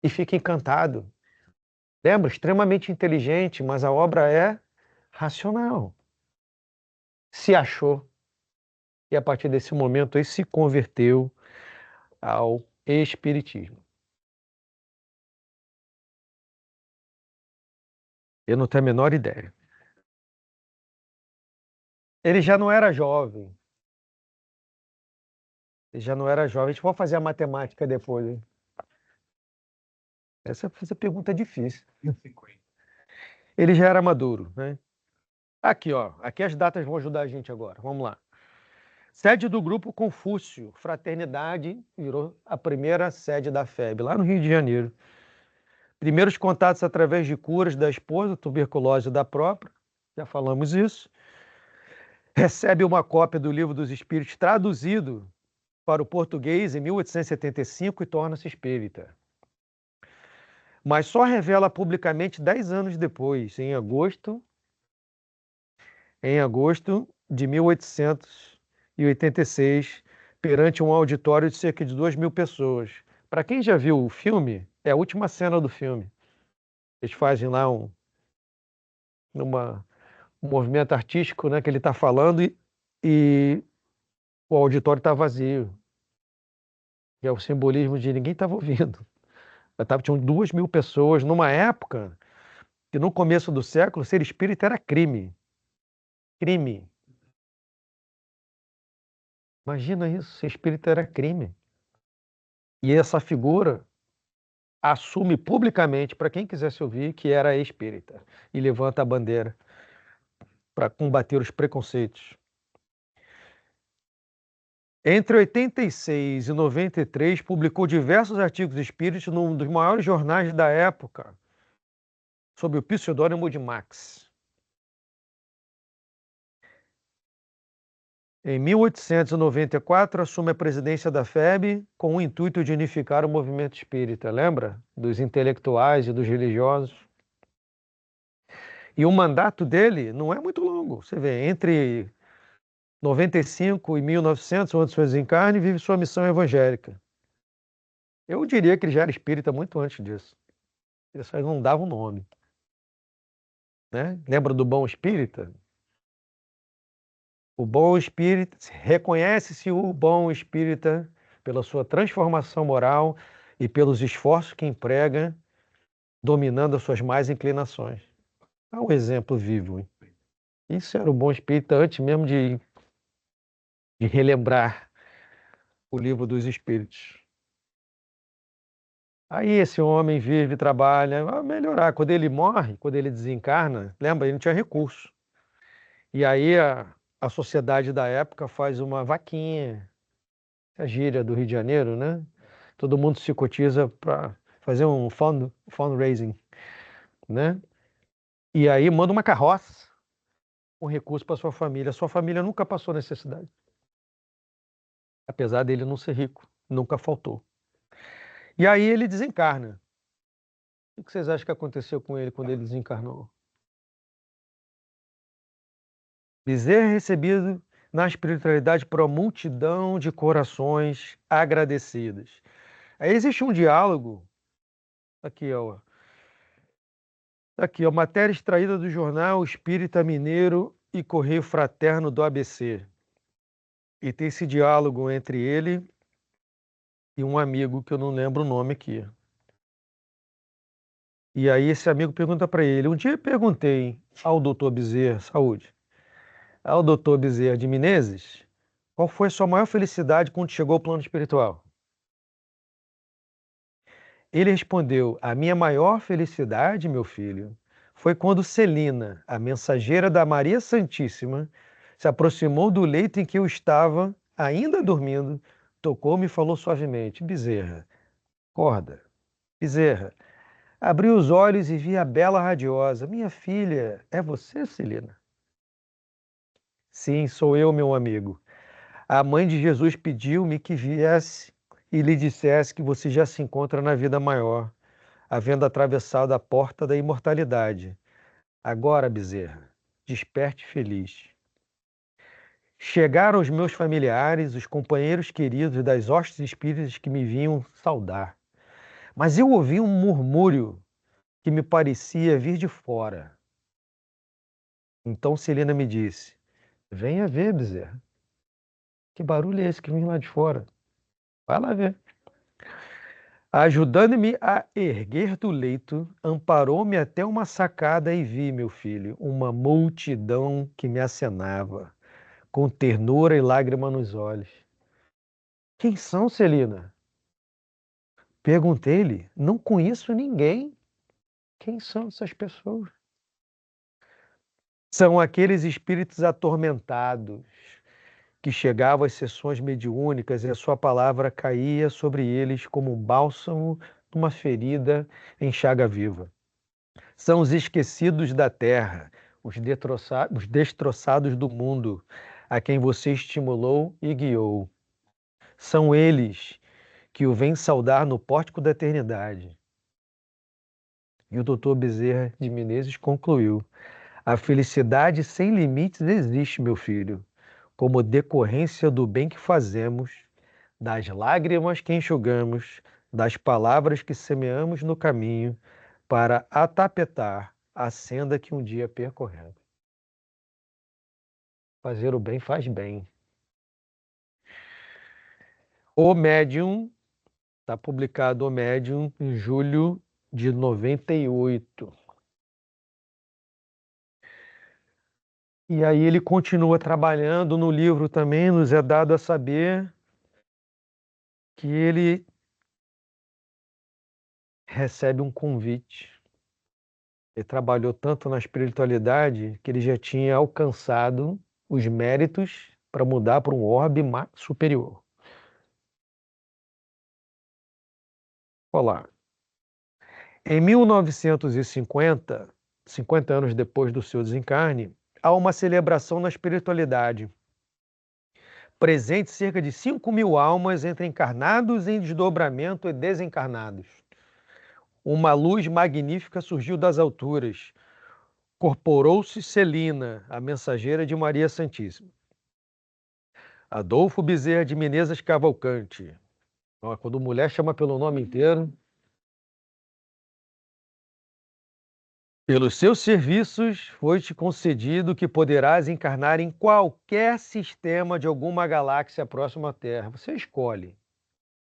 E fica encantado. Lembra? Extremamente inteligente, mas a obra é racional. Se achou. E a partir desse momento aí se converteu ao espiritismo. Eu não tenho a menor ideia. Ele já não era jovem. Ele já não era jovem. A gente vai fazer a matemática depois, hein? Essa pergunta é difícil. Ele já era maduro, né? Aqui, ó. Aqui as datas vão ajudar a gente agora. Vamos lá. Sede do Grupo Confúcio, Fraternidade, virou a primeira sede da FEB, lá no Rio de Janeiro. Primeiros contatos através de curas da esposa, tuberculose da própria, já falamos isso. Recebe uma cópia do Livro dos Espíritos traduzido para o português em 1875 e torna-se espírita. Mas só revela publicamente 10 anos depois, em agosto de 1886, perante um auditório de cerca de 2.000 pessoas. Para quem já viu o filme, é a última cena do filme. Eles fazem lá um movimento artístico, né, que ele está falando e o auditório está vazio. Que é o simbolismo de ninguém estava ouvindo. Tinham 2.000 pessoas numa época que no começo do século ser espírita era crime. Crime. Imagina isso, ser espírita era crime. E essa figura assume publicamente, para quem quisesse ouvir, que era espírita. E levanta a bandeira para combater os preconceitos. Entre 86 e 93, publicou diversos artigos espíritas num dos maiores jornais da época, sob o pseudônimo de Max. Em 1894, assume a presidência da FEB com o intuito de unificar o movimento espírita, lembra? Dos intelectuais e dos religiosos. E o mandato dele não é muito longo. Você vê, entre 95 e 1900, onde se desencarne, vive sua missão evangélica. Eu diria que ele já era espírita muito antes disso. Ele só não dava um nome. Né? Lembra do bom espírita? O bom espírita, reconhece-se o bom espírita pela sua transformação moral e pelos esforços que emprega, dominando as suas más inclinações. Há um exemplo vivo. Hein? Isso era o bom espírita antes mesmo de relembrar o livro dos espíritos. Aí esse homem vive, trabalha, vai melhorar. Quando ele morre, quando ele desencarna, lembra, ele não tinha recurso. E aí a sociedade da época faz uma vaquinha, a gíria do Rio de Janeiro, né? Todo mundo se cotiza para fazer um fundraising, né? E aí manda uma carroça com recurso para sua família. Sua família nunca passou necessidade. Apesar dele não ser rico, nunca faltou. E aí ele desencarna. O que vocês acham que aconteceu com ele quando ele desencarnou? Bezerra é recebido na espiritualidade por uma multidão de corações agradecidos. Aí existe um diálogo, aqui ó, matéria extraída do jornal Espírita Mineiro e Correio Fraterno do ABC. E tem esse diálogo entre ele e um amigo que eu não lembro o nome aqui. E aí esse amigo pergunta para ele, um dia eu perguntei ao doutor Bezerra, saúde, ao doutor Bezerra de Menezes, qual foi a sua maior felicidade quando chegou ao plano espiritual? Ele respondeu, a minha maior felicidade, meu filho, foi quando Celina, a mensageira da Maria Santíssima, se aproximou do leito em que eu estava, ainda dormindo, tocou-me e falou suavemente, Bezerra, acorda. Bezerra, abri os olhos e vi a bela radiosa. Minha filha, é você, Celina? Sim, sou eu, meu amigo. A mãe de Jesus pediu-me que viesse e lhe dissesse que você já se encontra na vida maior, havendo atravessado a porta da imortalidade. Agora, Bezerra, desperte feliz. Chegaram os meus familiares, os companheiros queridos das hostes espíritas que me vinham saudar. Mas eu ouvi um murmúrio que me parecia vir de fora. Então Celina me disse, venha ver, Bezerra. Que barulho é esse que vem lá de fora? Vai lá ver. Ajudando-me a erguer do leito, amparou-me até uma sacada e vi, meu filho, uma multidão que me acenava, com ternura e lágrima nos olhos. Quem são, Celina? Perguntei-lhe. Não conheço ninguém. Quem são essas pessoas? São aqueles espíritos atormentados que chegavam às sessões mediúnicas e a sua palavra caía sobre eles como um bálsamo numa ferida em chaga viva. São os esquecidos da terra, os destroçados do mundo, a quem você estimulou e guiou. São eles que o vêm saudar no pórtico da eternidade. E o doutor Bezerra de Menezes concluiu: a felicidade sem limites existe, meu filho, como decorrência do bem que fazemos, das lágrimas que enxugamos, das palavras que semeamos no caminho, para atapetar a senda que um dia percorremos. Fazer o bem faz bem. O médium Está publicado O Médium em julho de 98. E aí ele continua trabalhando no livro também, nos é dado a saber que ele recebe um convite. Ele trabalhou tanto na espiritualidade que ele já tinha alcançado os méritos para mudar para um orbe superior. Olá. Em 1950, 50 anos depois do seu desencarne, há uma celebração na espiritualidade. Presente cerca de 5.000 almas entre encarnados em desdobramento e desencarnados. Uma luz magnífica surgiu das alturas. Corporou-se Celina, a mensageira de Maria Santíssima. Adolfo Bezerra de Menezes Cavalcante. Ó, quando mulher chama pelo nome inteiro. Pelos seus serviços foi-te concedido que poderás encarnar em qualquer sistema de alguma galáxia próxima à Terra. Você escolhe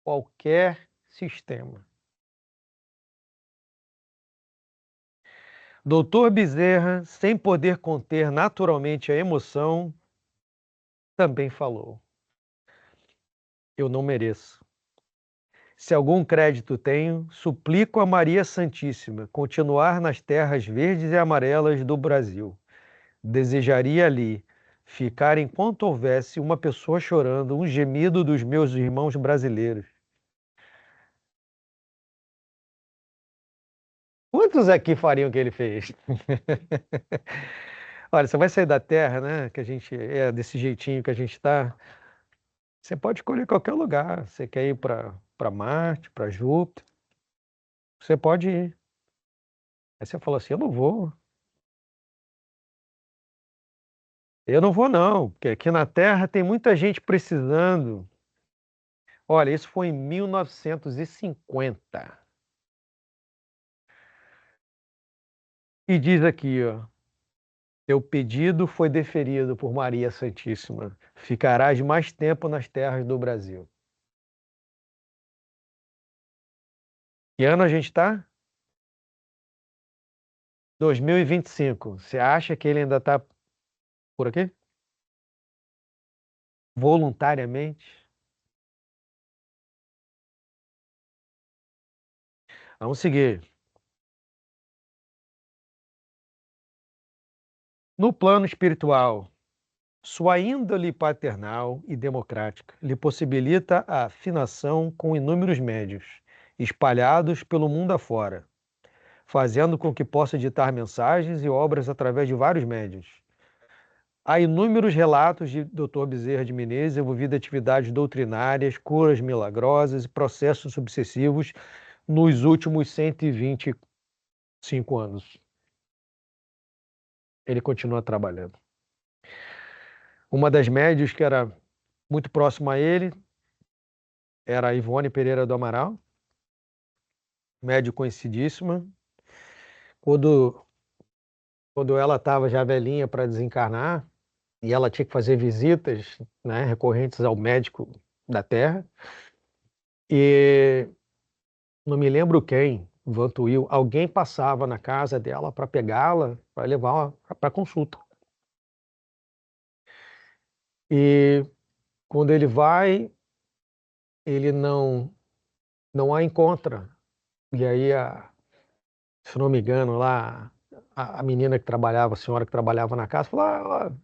qualquer sistema. Doutor Bezerra, sem poder conter naturalmente a emoção, também falou: eu não mereço. Se algum crédito tenho, suplico a Maria Santíssima continuar nas terras verdes e amarelas do Brasil. Desejaria ali ficar enquanto houvesse uma pessoa chorando, um gemido dos meus irmãos brasileiros. Quantos aqui fariam o que ele fez? Olha, você vai sair da Terra, né? Que a gente é desse jeitinho que a gente está. Você pode escolher qualquer lugar. Você quer ir para Marte, para Júpiter? Você pode ir. Aí você fala assim: eu não vou. Eu não vou, não, porque aqui na Terra tem muita gente precisando. Olha, isso foi em 1950. E diz aqui, ó. Teu pedido foi deferido por Maria Santíssima. Ficarás mais tempo nas terras do Brasil. Que ano a gente está? 2025. Você acha que ele ainda está por aqui? Voluntariamente? Vamos seguir. No plano espiritual, sua índole paternal e democrática lhe possibilita a afinação com inúmeros médios, espalhados pelo mundo afora, fazendo com que possa ditar mensagens e obras através de vários médios. Há inúmeros relatos de Dr. Bezerra de Menezes envolvido em atividades doutrinárias, curas milagrosas e processos sucessivos nos últimos 125 anos. Ele continua trabalhando. Uma das médios que era muito próxima a ele era a Ivone Pereira do Amaral, médio conhecidíssima. Quando ela estava já velhinha para desencarnar, e ela tinha que fazer visitas, né, recorrentes ao médico da Terra, e não me lembro quem, Vantuil, alguém passava na casa dela para pegá-la, para levar para consulta. E quando ele vai, ele não a encontra. E aí, se não me engano, lá, a menina que trabalhava, a senhora que trabalhava na casa, falou,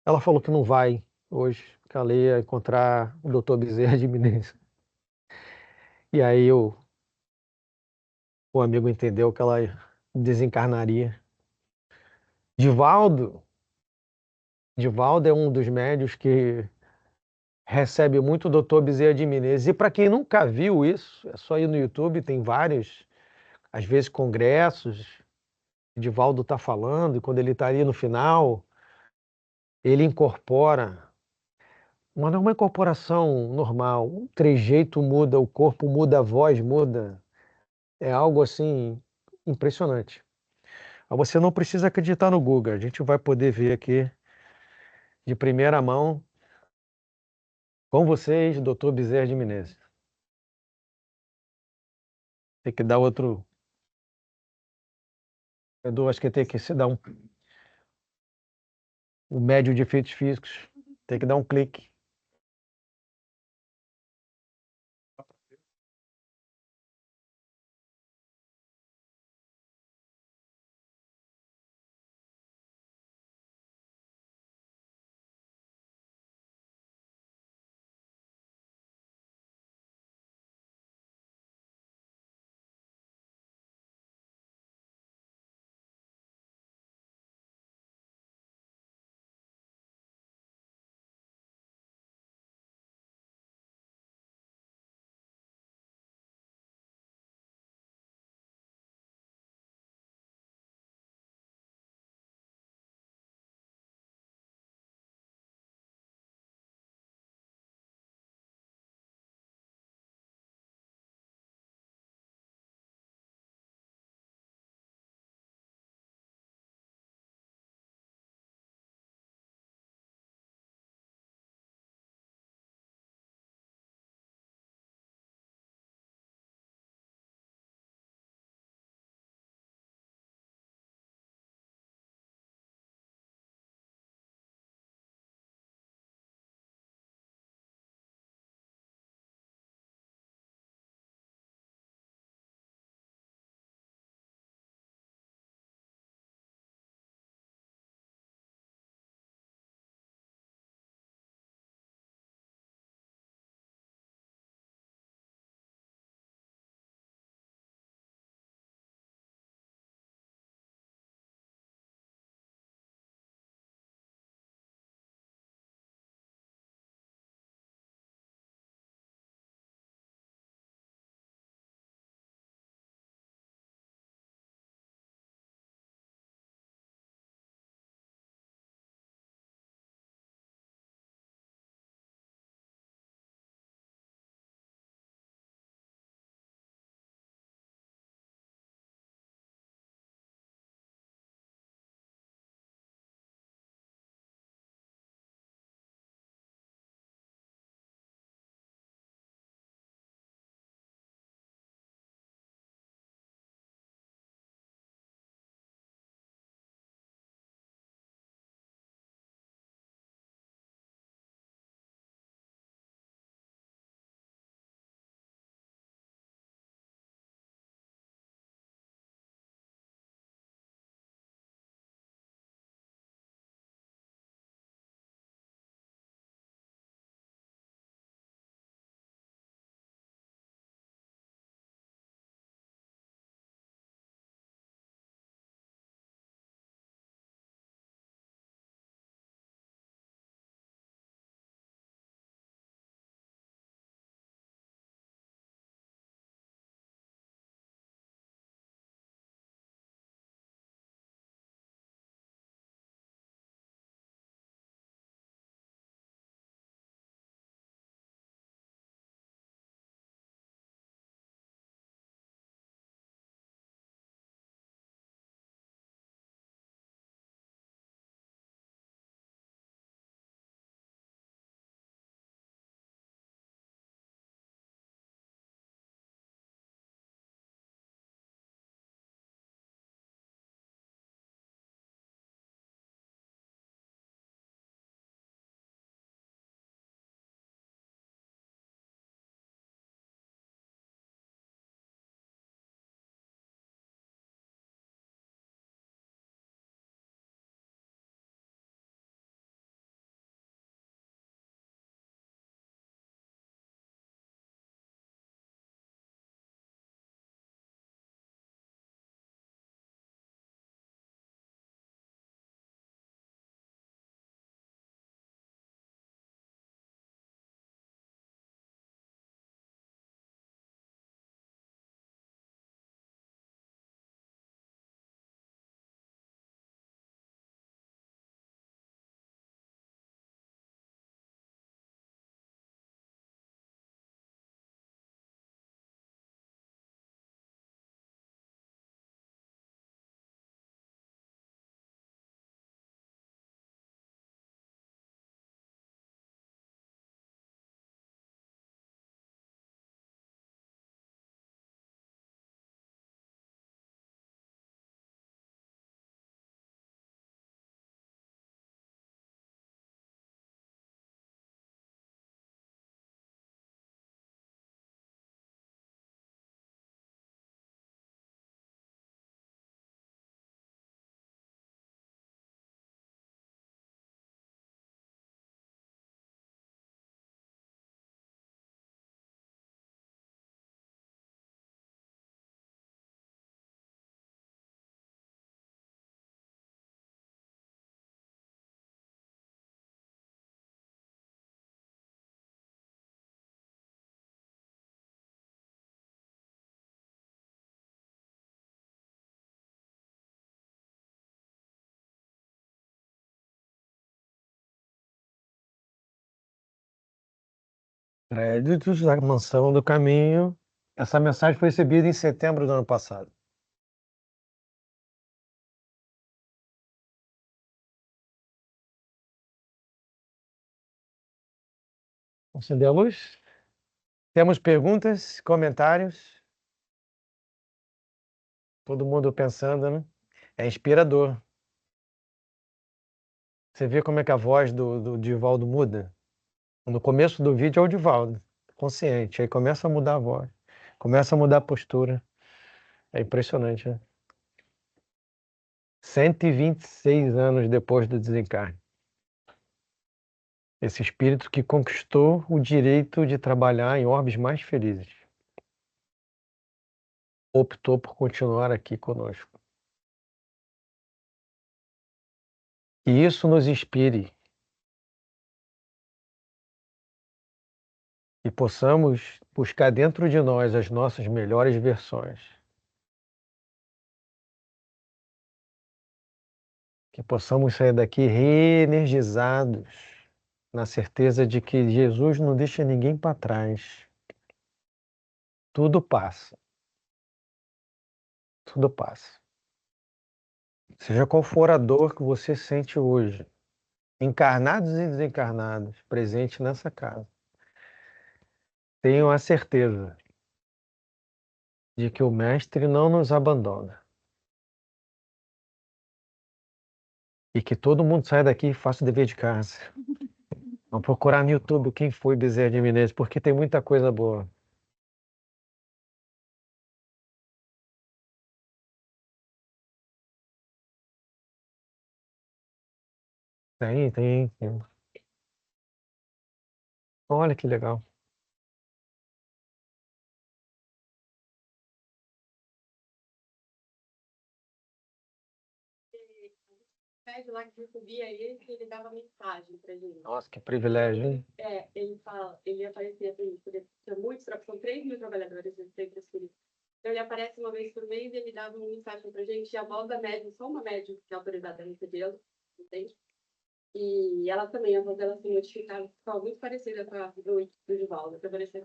ela falou que não vai hoje, que ela ia encontrar o doutor Bezerra de Menezes. E aí o amigo entendeu que ela desencarnaria. Divaldo é um dos médios que recebe muito o doutor Bezerra de Menezes. E para quem nunca viu isso, é só ir no YouTube, tem vários, às vezes, congressos. Divaldo está falando, e quando ele está ali no final, ele incorpora. Mas não é uma incorporação normal. O trejeito muda, o corpo muda, a voz muda. É algo assim impressionante. Mas você não precisa acreditar no Google. A gente vai poder ver aqui de primeira mão com vocês, Dr. Bezerra de Menezes. Tem que dar outro. Edu, acho que tem que se dar o médio de efeitos físicos. Tem que dar um clique. Créditos da Mansão do Caminho. Essa mensagem foi recebida em setembro do ano passado. Acender a luz? Temos perguntas, comentários? Todo mundo pensando, né? É inspirador. Você vê como é que a voz do Divaldo muda? No começo do vídeo é o Divaldo, consciente. Aí começa a mudar a voz, começa a mudar a postura. É impressionante, né? 126 anos depois do desencarne. Esse espírito que conquistou o direito de trabalhar em orbes mais felizes. Optou por continuar aqui conosco. Que isso nos inspire e possamos buscar dentro de nós as nossas melhores versões. Que possamos sair daqui reenergizados, na certeza de que Jesus não deixa ninguém para trás. Tudo passa. Tudo passa. Seja qual for a dor que você sente hoje, encarnados e desencarnados, presentes nessa casa, tenham a certeza de que o Mestre não nos abandona. E que todo mundo saia daqui e faça o dever de casa. Vamos procurar no YouTube quem foi Bezerra de Menezes, porque tem muita coisa boa. Tem. Olha que legal. Pede lá que recebia ele, que ele dava mensagem pra gente. Nossa, que privilégio, hein? Ele fala, ele aparecia assim, tinha muitos, são 3.000 trabalhadores nesse centro espírita. Então ele aparece uma vez por mês e ele dava uma mensagem pra gente, e a voz da médium, só uma médium que é autorizada a recebê-lo, entende? E ela também, a voz dela se modificava, ficava muito parecida com a do Divaldo, que apareceu.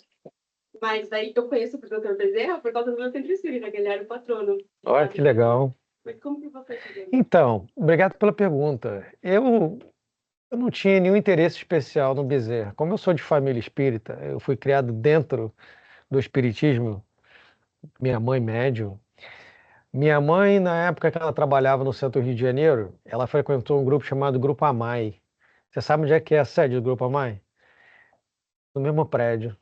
Mas daí eu conheço o Dr. Bezerra por causa do meu centro espírita, que ele era o patrono. Olha que legal. Mas como que você chegou? Então, obrigado pela pergunta. Eu não tinha nenhum interesse especial no Bezerra. Como eu sou de família espírita, eu fui criado dentro do espiritismo, minha mãe médium. Minha mãe, na época que ela trabalhava no centro do Rio de Janeiro, ela frequentou um grupo chamado Grupo Amai. Você sabe onde é que é a sede do Grupo Amai? No mesmo prédio,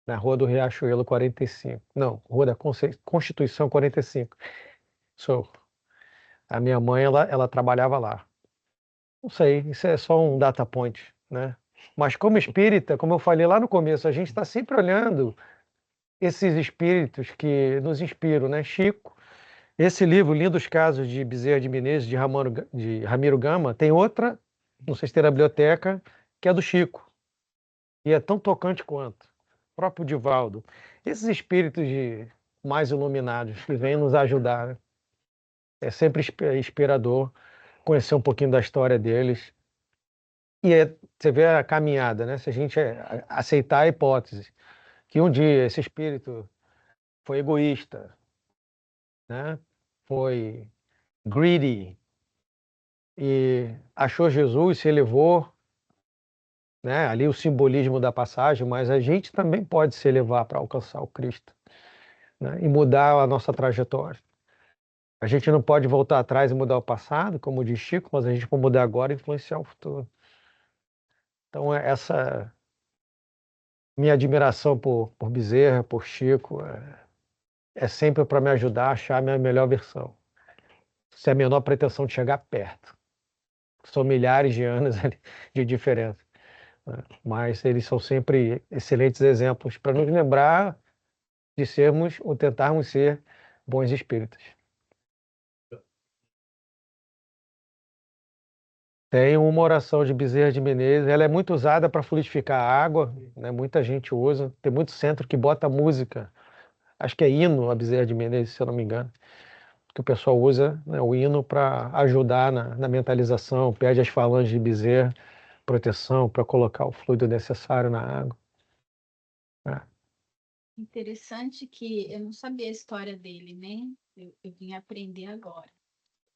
na Rua do Riachuelo 45. Não, Rua da Constituição 45. Sou. A minha mãe, ela trabalhava lá. Não sei, isso é só um data point, né? Mas como espírita, como eu falei lá no começo, a gente está sempre olhando esses espíritos que nos inspiram, né? Chico, esse livro, Lindos Casos de Bezerra de Menezes, de Ramiro Gama, tem outra, não sei se tem na biblioteca, que é do Chico. E é tão tocante quanto. O próprio Divaldo. Esses espíritos mais iluminados que vêm nos ajudar, né? É sempre inspirador conhecer um pouquinho da história deles. E você vê a caminhada, né? Se a gente aceitar a hipótese que um dia esse espírito foi egoísta, né? Foi greedy e achou Jesus, se elevou, né? Ali o simbolismo da passagem, mas a gente também pode se elevar para alcançar o Cristo, né? E mudar a nossa trajetória. A gente não pode voltar atrás e mudar o passado, como diz Chico, mas a gente pode mudar agora e influenciar o futuro. Então, essa minha admiração por Bezerra, por Chico, é sempre para me ajudar a achar a minha melhor versão. Sem a menor pretensão de chegar perto. São milhares de anos de diferença, né? Mas eles são sempre excelentes exemplos para nos lembrar de sermos ou tentarmos ser bons espíritos. Tem uma oração de Bezerra de Menezes, ela é muito usada para fluidificar a água, né? Muita gente usa, tem muito centro que bota música, acho que é hino a Bezerra de Menezes, se eu não me engano, que o pessoal usa, né, o hino para ajudar na mentalização, pede as falanges de Bezerra, proteção para colocar o fluido necessário na água. Interessante que eu não sabia a história dele, né? Eu vim aprender agora.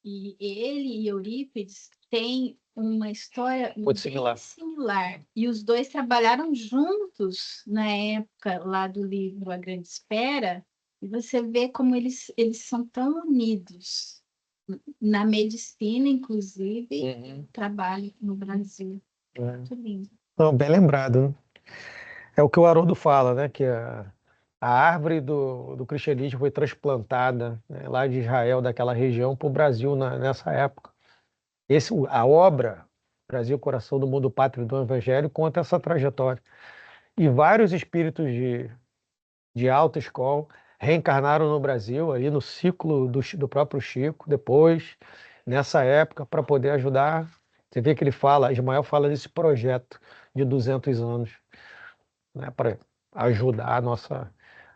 E ele e Eurípides têm uma história Muito bem similar. E os dois trabalharam juntos na época lá do livro A Grande Espera. E você vê como eles são tão unidos. Na medicina, inclusive, trabalho no Brasil. Muito lindo. Não, bem lembrado, né? É o que o Haroldo fala, né? Que a árvore do cristianismo foi transplantada, né, lá de Israel, daquela região, para o Brasil nessa época. A obra Brasil, Coração do Mundo, Pátria do Evangelho, conta essa trajetória. E vários espíritos de alta escola reencarnaram no Brasil, ali no ciclo do próprio Chico, depois, nessa época, para poder ajudar. Você vê que Ismael fala desse projeto de 200 anos, né, para ajudar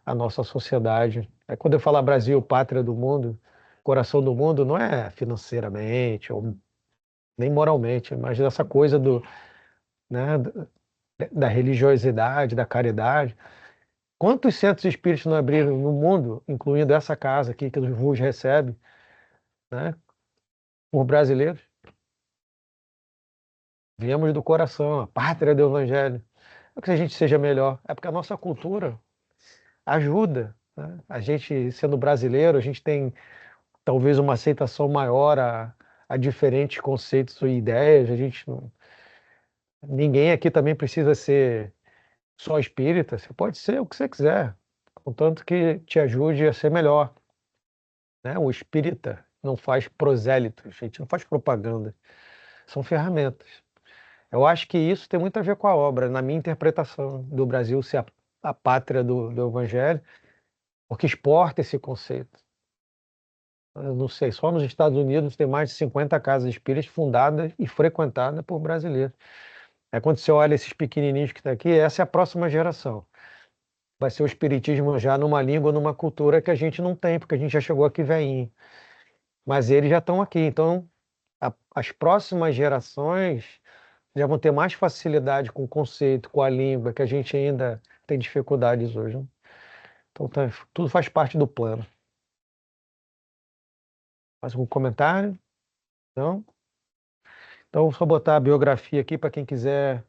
a nossa sociedade. Quando eu falo Brasil, Pátria do Mundo, Coração do Mundo, não é financeiramente ou nem moralmente, mas dessa coisa né, da religiosidade, da caridade. Quantos centros espíritas não abriram no mundo, incluindo essa casa aqui que vos recebe, né, por brasileiros? Viemos do coração, a pátria do Evangelho. Não é que a gente seja melhor, é porque a nossa cultura ajuda, né? A gente, sendo brasileiro, a gente tem talvez uma aceitação maior a diferentes conceitos e ideias. Ninguém aqui também precisa ser só espírita, você pode ser o que você quiser, contanto que te ajude a ser melhor, né? O espírita não faz prosélitos, a gente não faz propaganda, são ferramentas. Eu acho que isso tem muito a ver com a obra, na minha interpretação do Brasil ser a pátria do Evangelho, porque exporta esse conceito. Eu não sei, só nos Estados Unidos tem mais de 50 casas espíritas fundadas e frequentadas por brasileiros. Quando você olha esses pequenininhos que estão aqui, essa é a próxima geração. Vai ser o espiritismo já numa língua, numa cultura que a gente não tem, porque a gente já chegou aqui velhinho. Mas eles já estão aqui, então as próximas gerações já vão ter mais facilidade com o conceito, com a língua, que a gente ainda tem dificuldades hoje, né? Então tudo faz parte do plano. Mais algum comentário? Não? Então, só botar a biografia aqui para quem quiser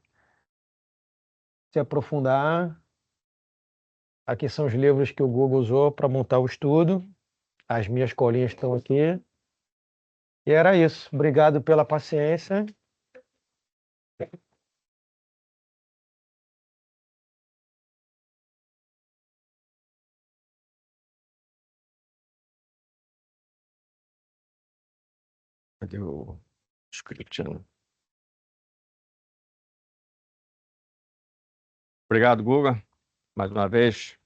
se aprofundar. Aqui são os livros que o Google usou para montar o estudo. As minhas colinhas estão aqui. E era isso. Obrigado pela paciência. Cadê o script? Obrigado, Guga. Mais uma vez,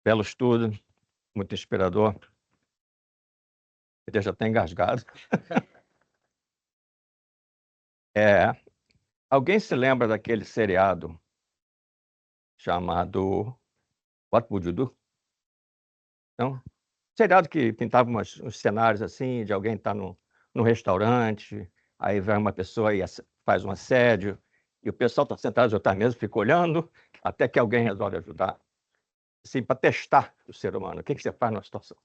belo estudo, muito inspirador. Ele já está engasgado. Alguém se lembra daquele seriado chamado What Would You Do? Não? Seriado que pintava uns cenários assim, de alguém estar no restaurante, aí vem uma pessoa e faz um assédio, e o pessoal está sentado à outra mesa, fica olhando, até que alguém resolve ajudar. Assim, para testar o ser humano, o que você faz numa situação.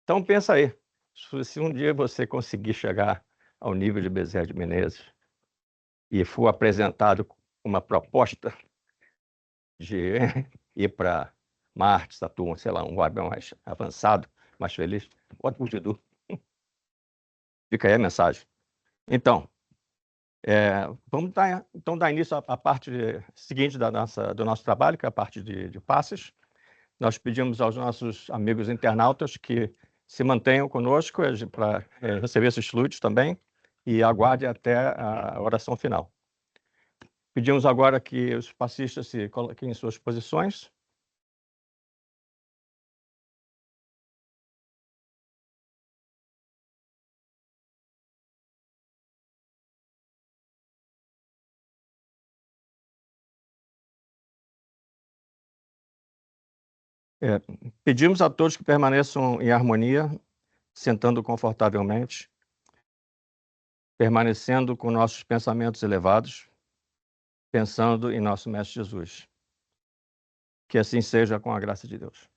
Então, pensa aí, se um dia você conseguir chegar ao nível de Bezerra de Menezes e for apresentado uma proposta de ir para Marte, Saturno, sei lá, um avião mais avançado, mais feliz, what would you do? Fica aí a mensagem. Então, vamos dar início à parte seguinte do nosso trabalho, que é a parte de passes. Nós pedimos aos nossos amigos internautas que se mantenham conosco para receber esses fluidos também e aguarde até a oração final. Pedimos agora que os passistas se coloquem em suas posições. Pedimos a todos que permaneçam em harmonia, sentando confortavelmente. permanecendo com nossos pensamentos elevados, pensando em nosso Mestre Jesus. Que assim seja com a graça de Deus.